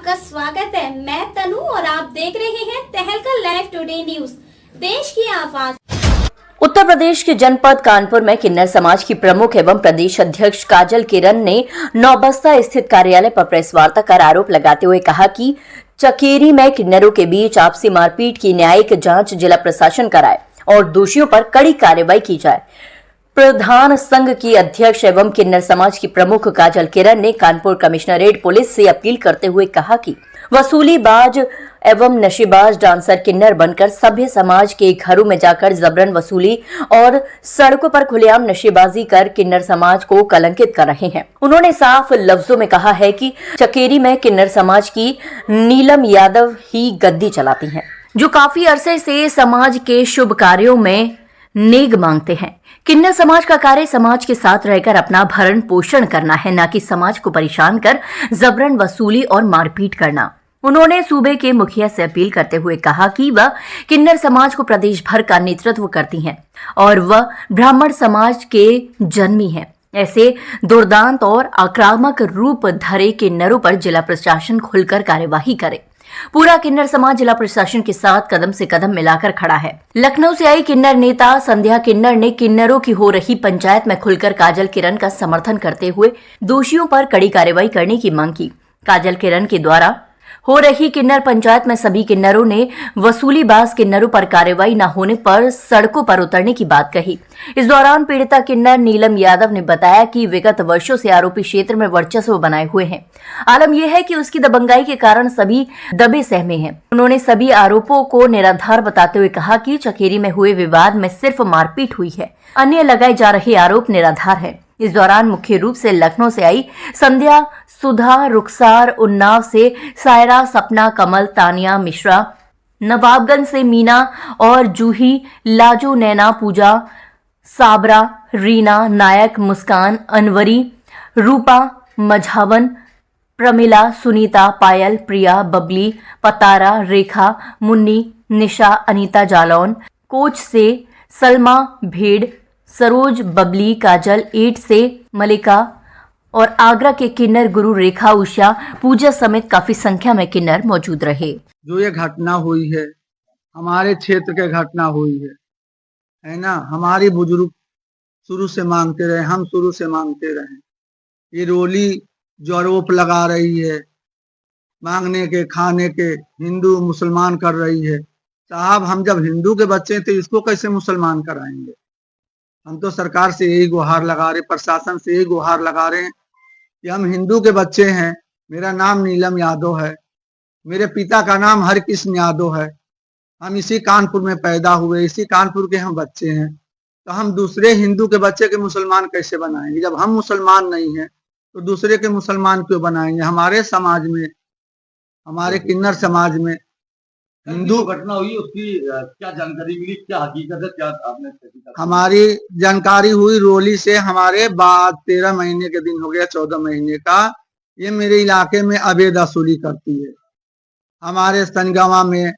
आपका स्वागत है। मैं तनु और आप देख रहे हैं तहलका लाइव टुडे न्यूज, देश की आवाज। उत्तर प्रदेश के जनपद कानपुर में किन्नर समाज की प्रमुख एवं प्रदेश अध्यक्ष काजल किरण ने नौबस्ता स्थित कार्यालय पर प्रेस वार्ता कर आरोप लगाते हुए कहा कि चकेरी में किन्नरों के बीच आपसी मारपीट की न्यायिक जांच जिला प्रशासन कराए और दोषियों पर कड़ी कार्रवाई की जाए। प्रधान संघ की अध्यक्ष एवं किन्नर समाज की प्रमुख काजल किरण ने कानपुर कमिश्नरेट पुलिस से अपील करते हुए कहा कि वसूलीबाज एवं नशेबाज डांसर किन्नर बनकर सभ्य समाज के घरों में जाकर जबरन वसूली और सड़कों पर खुलेआम नशेबाजी कर किन्नर समाज को कलंकित कर रहे हैं। उन्होंने साफ लफ्जों में कहा है कि चकेरी में किन्नर समाज की नीलम यादव ही गद्दी चलाती हैं, जो काफी अरसे से समाज के शुभ कार्यों में नेग मांगते हैं। किन्नर समाज का कार्य समाज के साथ रहकर अपना भरण पोषण करना है, न कि समाज को परेशान कर जबरन वसूली और मारपीट करना। उन्होंने सूबे के मुखिया से अपील करते हुए कहा कि वह किन्नर समाज को प्रदेश भर का नेतृत्व करती हैं और वह ब्राह्मण समाज के जन्मी हैं। ऐसे दुर्दांत और आक्रामक रूप धरे किन्नरों पर जिला प्रशासन खुलकर कार्यवाही करे। पूरा किन्नर समाज जिला प्रशासन के साथ कदम से कदम मिलाकर खड़ा है। लखनऊ से आई किन्नर नेता संध्या किन्नर ने किन्नरों की हो रही पंचायत में खुलकर काजल किरण का समर्थन करते हुए दोषियों पर कड़ी कार्रवाई करने की मांग की। काजल किरण के द्वारा हो रही किन्नर पंचायत में सभी किन्नरों ने वसूलीबाज किन्नरों पर कार्रवाई न होने पर सड़कों पर उतरने की बात कही। इस दौरान पीड़िता किन्नर नीलम यादव ने बताया कि विगत वर्षों से आरोपी क्षेत्र में वर्चस्व बनाए हुए हैं। आलम यह है कि उसकी दबंगाई के कारण सभी दबे सहमे हैं। उन्होंने सभी आरोपों को निराधार बताते हुए कहा कि चकेरी में हुए विवाद में सिर्फ मारपीट हुई है, अन्य लगाए जा रहे आरोप निराधार है। इस दौरान मुख्य रूप से लखनऊ से आई संध्या, सुधा, रुखसार, उन्नाव से सायरा, सपना, कमल, तानिया, मिश्रा, नवाबगंज से मीना और जूही, लाजो, नैना, पूजा, साबरा, रीना, नायक, मुस्कान, अनवरी, रूपा, मझावन, प्रमिला, सुनीता, पायल, प्रिया, बबली, पतारा, रेखा, मुन्नी, निशा, अनीता जालौन, कोच से सलमा, भेड़, सरोज, बबली, काजल, 8 से मलिका और आगरा के किन्नर गुरु रेखा, उषा, पूजा समेत काफी संख्या में किन्नर मौजूद रहे। जो ये घटना हुई है हमारे क्षेत्र के घटना हुई है ना। हमारी बुजुर्ग शुरू से मांगते रहे, हम शुरू से मांगते रहे। ये रोली जो आरोप लगा रही है मांगने के, खाने के, हिंदू मुसलमान कर रही है। साहब, हम जब हिंदू के बच्चे थे इसको कैसे मुसलमान कराएंगे? हम तो सरकार से यही गुहार लगा रहे, प्रशासन से यही गुहार लगा रहे हैं कि हम हिंदू के बच्चे हैं। मेरा नाम नीलम यादव है, मेरे पिता का नाम हरकृष्ण यादव है। हम इसी कानपुर में पैदा हुए, इसी कानपुर के हम बच्चे हैं। तो हम दूसरे हिंदू के बच्चे के मुसलमान कैसे बनाएंगे? जब हम मुसलमान नहीं हैं तो दूसरे के मुसलमान क्यों बनाएंगे? हमारे समाज में, हमारे किन्नर समाज में हिंदू घटना हुई उसकी क्या जानकारी मिली, क्या हकीकत है, क्या आपने? हमारी जानकारी हुई रोली से। हमारे बाद 13 महीने के दिन हो गया, 14 महीने का। ये मेरे इलाके में अवैध वसूली करती है। हमारे संगवा में,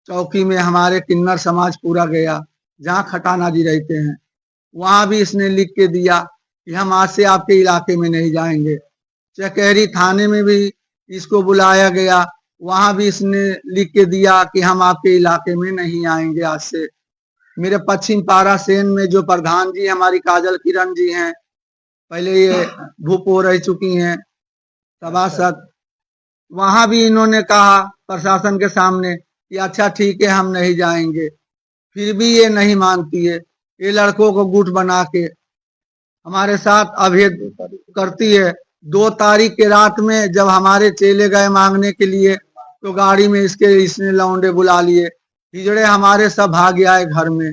चौकी में हमारे किन्नर समाज पूरा गया, जहाँ खटाना जी रहते हैं, वहां भी इसने लिख के दिया कि हम आज से आपके इलाके में नहीं जाएंगे। चकेरी थाने में भी इसको बुलाया गया, वहां भी इसने लिख के दिया कि हम आपके इलाके में नहीं आएंगे आज से। मेरे पश्चिम पारा सेन में जो प्रधान जी हमारी काजल किरण जी हैं, पहले ये भूपो रह चुकी हैं सभासद, वहां भी इन्होंने कहा प्रशासन के सामने कि अच्छा ठीक है हम नहीं जाएंगे। फिर भी ये नहीं मानती है। ये लड़कों को गुट बना के हमारे साथ अभेद करती है। 2 तारीख के रात में जब हमारे चेले गए मांगने के लिए तो गाड़ी में इसने लौंडे बुला लिए, हिजड़े हमारे सब भाग आए घर में।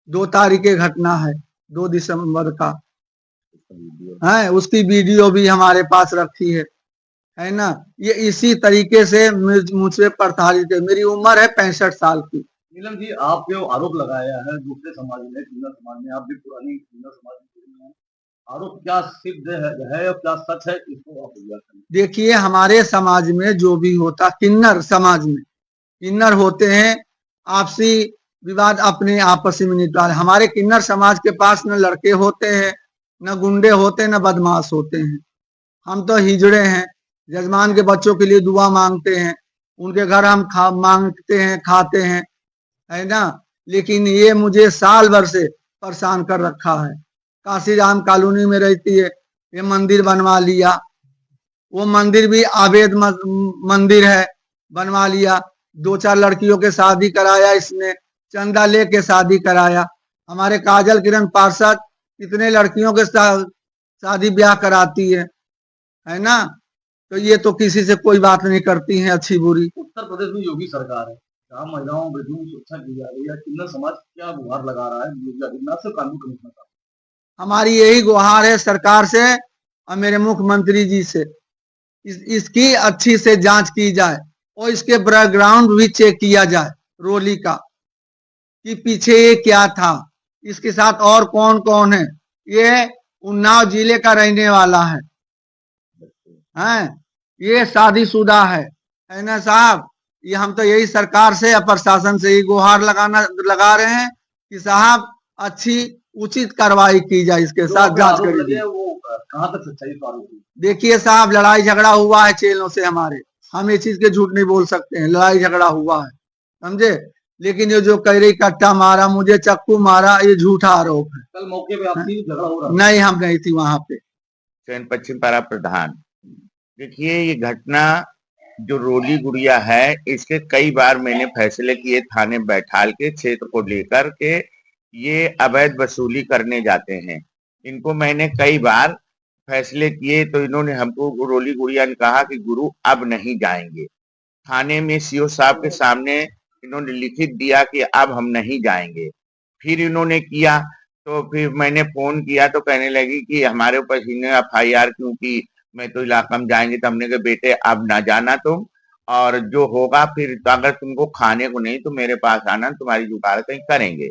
2 तारीख की घटना है, 2 दिसंबर का है। उसकी वीडियो भी हमारे पास रखी है ना। ये इसी तरीके से मुझसे प्रताड़ित है। मेरी उम्र है 65 साल की। नीलम जी, आप जो आरोप लगाया है दूसरे समाज में, किन्नर समाज में, आप भी पुरानी किन्नर समाज में, आरोप क्या सिद्ध है और क्या सच है, इसको आप करें। देखिए, हमारे समाज में जो भी होता, किन्नर समाज में किन्नर होते हैं, आपसी विवाद अपने आपस में निपटाते। हमारे किन्नर समाज के पास न लड़के होते हैं, न गुंडे होते, न बदमाश होते हैं। हम तो हिजड़े हैं। जजमान के बच्चों के लिए दुआ मांगते हैं, उनके घर हम मांगते हैं, खाते हैं, है ना। लेकिन ये मुझे साल भर से परेशान कर रखा है। काशीराम कॉलोनी में रहती है, ये मंदिर बनवा लिया, वो मंदिर भी अवैध मंदिर है, बनवा लिया। 2-4 लड़कियों के शादी कराया इसने, चंदा लेके शादी कराया। हमारे काजल किरण पार्षद कितने लड़कियों के शादी ब्याह कराती है ना। तो ये तो किसी से कोई बात नहीं करती हैं, अच्छी बुरी। उत्तर प्रदेश में योगी सरकार है, जहाँ महिलाओं बेटियों की सुरक्षा की जा रही है, किन्नर समाज क्या गुहार लगा रहा है योगी आदित्यनाथ से, कानून कमिश्नर साहब? हमारी यही गुहार है सरकार से और मेरे मुख्यमंत्री जी से, इसकी अच्छी से जांच की जाए और इसके बैकग्राउंड भी चेक किया जाए रोली का, कि पीछे ये क्या था, इसके साथ और कौन कौन है। ये उन्नाव जिले का रहने वाला है, ये शादीशुदा है ना साहब। ये हम तो यही सरकार से या प्रशासन से ही गुहार लगा रहे हैं कि साहब अच्छी उचित कार्रवाई की जाए, इसके साथ जांच करी जाए। वो कहाँ तक सच्चाई तो आरोप है? देखिए साहब, लड़ाई झगड़ा हुआ है चेलों से हमारे, हम ये चीज के झूठ नहीं बोल सकते हैं, लड़ाई झगड़ा हुआ है, समझे। लेकिन ये जो कह रही कट्टा मारा, मुझे चक्कू मारा, ये झूठा आरोप है। कल मौके पे आपसी झगड़ा हो रहा? नहीं, हम नहीं थी वहां पे। चयन पश्चिम पारा प्रधान। देखिए, ये घटना जो रोली गुड़िया है, इसके कई बार मैंने फैसले किए थाने बैठाल के, क्षेत्र को लेकर के ये अवैध वसूली करने जाते हैं। इनको मैंने कई बार फैसले किए तो इन्होंने हमको, रोली गुड़िया ने कहा कि गुरु अब नहीं जाएंगे। थाने में सीओ साहब के सामने इन्होंने लिखित दिया कि अब हम नहीं जाएंगे। फिर इन्होंने किया तो फिर मैंने फोन किया तो कहने लगी कि हमारे ऊपर FIR क्यों की, मैं तो इलाका में जाएंगे। तो हमने कहा बेटे अब ना जाना तुम, और जो होगा फिर अगर तुमको खाने को नहीं तो मेरे पास आना, तुम्हारी जुगाड़ कहीं करेंगे।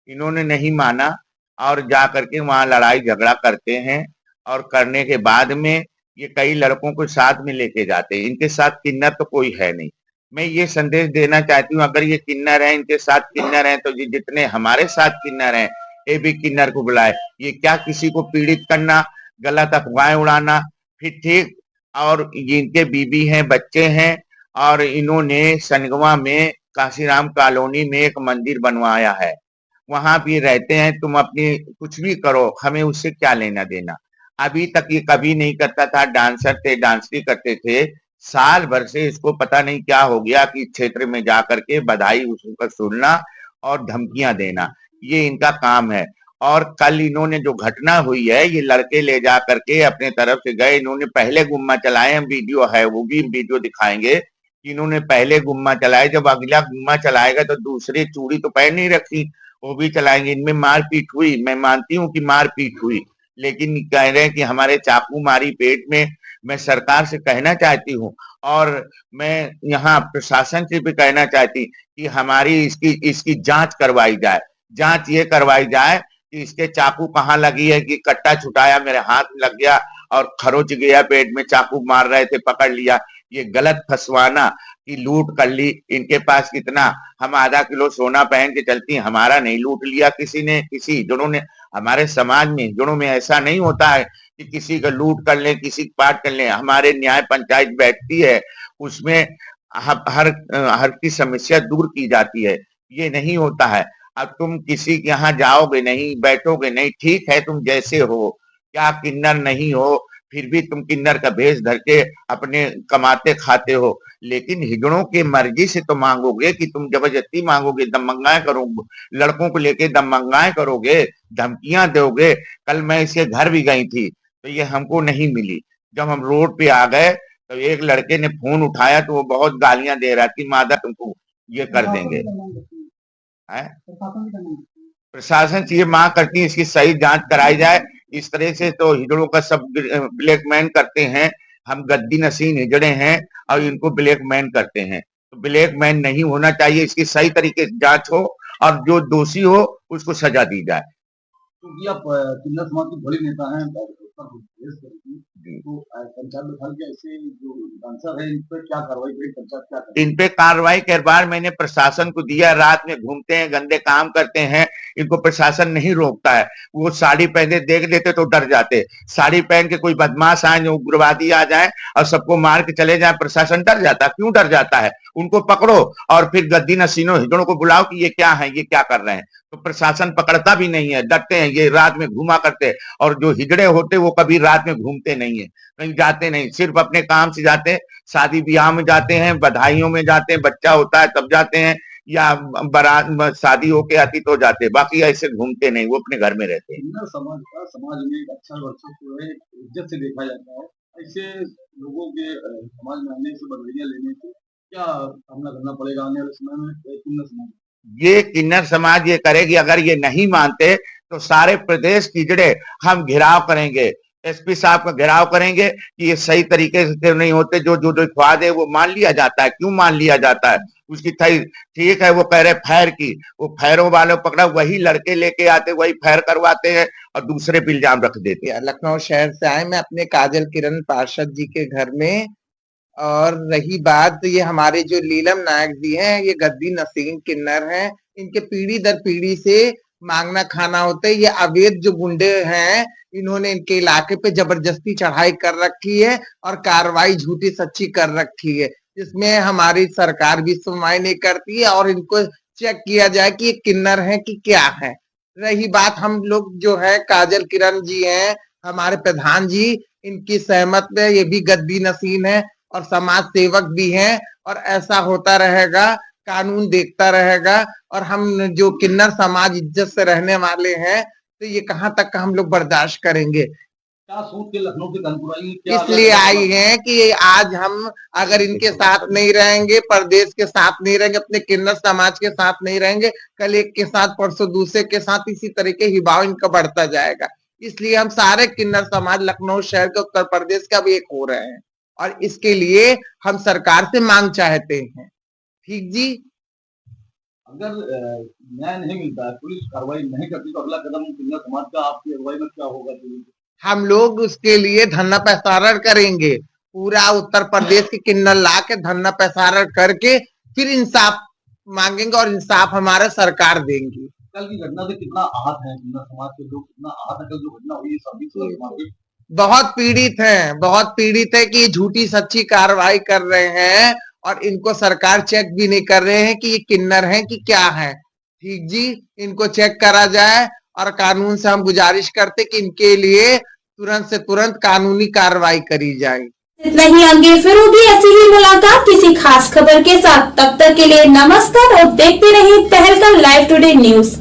इन्होंने नहीं माना और जा करके वहां लड़ाई झगड़ा करते हैं, और करने के बाद में ये कई लड़कों को साथ में लेके जाते हैं। इनके साथ किन्नर तो कोई है नहीं। मैं ये संदेश देना चाहती हूँ, अगर ये किन्नर है, इनके साथ किन्नर है, तो ये जितने हमारे साथ किन्नर हैं, ये भी किन्नर को बुलाए। ये क्या किसी को पीड़ित करना, गलत अफवाहें उड़ाना, फिर ठीक। और जिनके बीबी हैं, बच्चे हैं, और इन्होंने संगवा में काशीराम कॉलोनी में एक मंदिर बनवाया है, वहां भी रहते हैं। तुम अपनी कुछ भी करो, हमें उससे क्या लेना देना। अभी तक ये कभी नहीं करता था, डांसर थे, डांस भी करते थे। साल भर से इसको पता नहीं क्या हो गया कि क्षेत्र में जाकर के बधाई उसका सुनना और धमकियां देना, ये इनका काम है। और कल इन्होंने जो घटना हुई है, ये लड़के ले जा करके अपने तरफ से गए, इन्होंने पहले गुम्मा चलाए, हम वीडियो है वो भी वीडियो दिखाएंगे। इन्होंने पहले गुम्मा चलाए, जब अगला गुम्मा चलाएगा तो दूसरी चूड़ी तो पहन नहीं रखी, वो भी चलाएंगे। इनमें मारपीट हुई, मैं मानती हूँ कि मारपीट हुई, लेकिन कह रहे हैं कि हमारे चाकू मारी पेट में। मैं सरकार से कहना चाहती हूँ और मैं यहाँ प्रशासन से भी कहना चाहती कि हमारी इसकी जांच करवाई जाए। जांच ये करवाई जाए कि इसके चाकू कहाँ लगी है, कि कट्टा छुटाया मेरे हाथ में लग गया और खरोच गया पेट में, चाकू मार रहे थे पकड़ लिया। ये गलत फंसवाना कि लूट कर ली। इनके पास कितना, हम आधा किलो सोना पहन के चलती, हमारा नहीं लूट लिया किसी ने। किसी जनों ने, हमारे समाज में जनों में ऐसा नहीं होता है कि किसी का लूट कर ले, किसी का पाट कर ले। हमारे न्याय पंचायत बैठती है, उसमें हर की समस्या दूर की जाती है, ये नहीं होता है। अब तुम किसी के यहाँ जाओगे नहीं, बैठोगे नहीं, ठीक है तुम जैसे हो, क्या किन्नर नहीं हो, फिर भी तुम किन्नर का भेष धर के अपने कमाते खाते हो। लेकिन हिजड़ों की मर्जी से तो मांगोगे कि तुम जबरदस्ती मांगोगे, दमंगाएं करोगे, लड़कों को लेके दमंगाएं करोगे, धमकियां दोगे। कल मैं इसके घर भी गई थी तो ये हमको नहीं मिली। जब हम रोड पे आ गए तो एक लड़के ने फोन उठाया तो वो बहुत गालियां दे रहा कि मादा तुमको ये कर देंगे। प्रशासन से ये मांग करती है इसकी सही जांच कराई जाए। इस तरह से तो हिजड़ों का सब ब्लैकमेल करते हैं, हम गद्दी नसीन हिजड़े हैं और इनको ब्लैकमेल करते हैं। तो ब्लैकमेल नहीं होना चाहिए, इसकी सही तरीके से जांच हो और जो दोषी हो उसको सजा दी जाए। क्योंकि आप किन्नर समाज के बड़े नेता हैं, केस करेगी तो पंचायत बैठाल के ऐसे जो डांसर है इन पर क्या कार्रवाई करेगी, पंचायत क्या करेगी? इन पे कार्रवाई के बार मैंने प्रशासन को दिया, रात में घूमते हैं, गंदे काम करते हैं, इनको प्रशासन नहीं रोकता है। वो साड़ी पहने देख लेते तो डर जाते, साड़ी पहन के कोई बदमाश आए, जो उग्रवादी आ जाए और सबको मार के चले जाए, प्रशासन डर जाता है। क्यों डर जाता है? उनको पकड़ो और फिर गद्दी नसीनों हिजड़ों को बुलाओ कि ये क्या है, ये क्या कर रहे हैं, तो प्रशासन पकड़ता भी नहीं है, डरते हैं, ये रात में घुमा करते। और जो हिजड़े होते वो कभी रात में घूमते नहीं है, कहीं जाते नहीं, सिर्फ अपने काम से जाते हैं, शादी ब्याह में जाते हैं, बधाइयों में जाते हैं, बच्चा होता है तब जाते हैं, या बारात शादी होके आती तो जाते हैं, बाकी ऐसे घूमते नहीं, वो अपने घर में रहते हैं। किन्नर समाज का समाज में एक अच्छा वर्चस्व है, इज्जत से देखा जाता है। ऐसे लोगों के समाज में आने से, बधाइयां लेने से क्या सामना करना पड़ेगा आने वाले समय में किन्नर समाज? ये किन्नर समाज ये करेगी, अगर ये नहीं मानते तो सारे प्रदेश की जड़े हम घेराव करेंगे, एसपी साहब का घेराव करेंगे कि ये सही तरीके से नहीं होते, जो जो ख्वाद है वो मान लिया जाता है। क्यों मान लिया जाता है? उसकी ठीक है, वो कह रहे फैर की, वो फैरों वाले पकड़ा, वही लड़के लेके आते, वही फैर करवाते हैं और दूसरे पे इल्जाम रख देते हैं। लखनऊ शहर से आए मैं अपने काजल किरण पार्षद जी के घर में। और रही बात ये हमारे जो लीलम नायक जी हैं, ये गद्दी नसीन किन्नर हैं, इनके पीढ़ी दर पीढ़ी से मांगना खाना होता है। ये अवैध जो गुंडे हैं, इन्होंने इनके इलाके पे जबरदस्ती चढ़ाई कर रखी है और कार्रवाई झूठी सच्ची कर रखी है, जिसमें हमारी सरकार भी सुनवाई नहीं करती है और इनको चेक किया जाए कि ये किन्नर है कि क्या है। रही बात, हम लोग जो है काजल किरण जी हैं, हमारे प्रधान जी, इनकी सहमत में ये भी गद्दी नसीन है और समाज सेवक भी हैं, और ऐसा होता रहेगा, कानून देखता रहेगा। और हम जो किन्नर समाज इज्जत से रहने वाले हैं, तो ये कहां तक का हम लोग बर्दाश्त करेंगे। क्या सोच के लखनऊ के कानपुर आई? क्या इसलिए आई हैं कि आज हम अगर इनके साथ नहीं रहेंगे, प्रदेश के साथ नहीं रहेंगे, अपने किन्नर समाज के साथ नहीं रहेंगे, कल एक के साथ, परसों दूसरे के साथ, इसी तरीके ही भाव इनका बढ़ता जाएगा। इसलिए हम सारे किन्नर समाज लखनऊ शहर के, उत्तर प्रदेश का भी एक हो रहे हैं, और इसके लिए हम सरकार से मांग चाहते हैं। ठीक जी। अगर न्याय नहीं मिलता है, पुलिस कार्रवाई नहीं करती, तो अगला कदम किन्नर समाज का आपकी अगुवाई में क्या होगा? हम लोग उसके लिए धरना प्रसारण करेंगे, पूरा उत्तर प्रदेश के किन्नर ला के धरना प्रसारण करके फिर इंसाफ मांगेंगे और इंसाफ हमारा सरकार देंगी। कल की घटना से कितना आहत है किन्नर समाज के लोग, कितना आहत है? कल जो घटना हुई सभी बहुत पीड़ित है कि झूठी सच्ची कार्रवाई कर रहे हैं और इनको सरकार चेक भी नहीं कर रहे हैं कि ये किन्नर हैं कि क्या है। ठीक जी, इनको चेक करा जाए और कानून से हम गुजारिश करते कि इनके लिए तुरंत से तुरंत कानूनी कार्रवाई करी जाए। इतना ही, आगे फिर होगी ऐसी ही मुलाकात किसी खास खबर के साथ। तब तक के लिए नमस्कार और देखते रहिए तहलका लाइव टुडे न्यूज।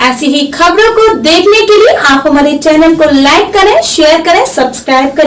ऐसी ही खबरों को देखने के लिए आप हमारे चैनल को लाइक करें, शेयर करें, सब्सक्राइब करें।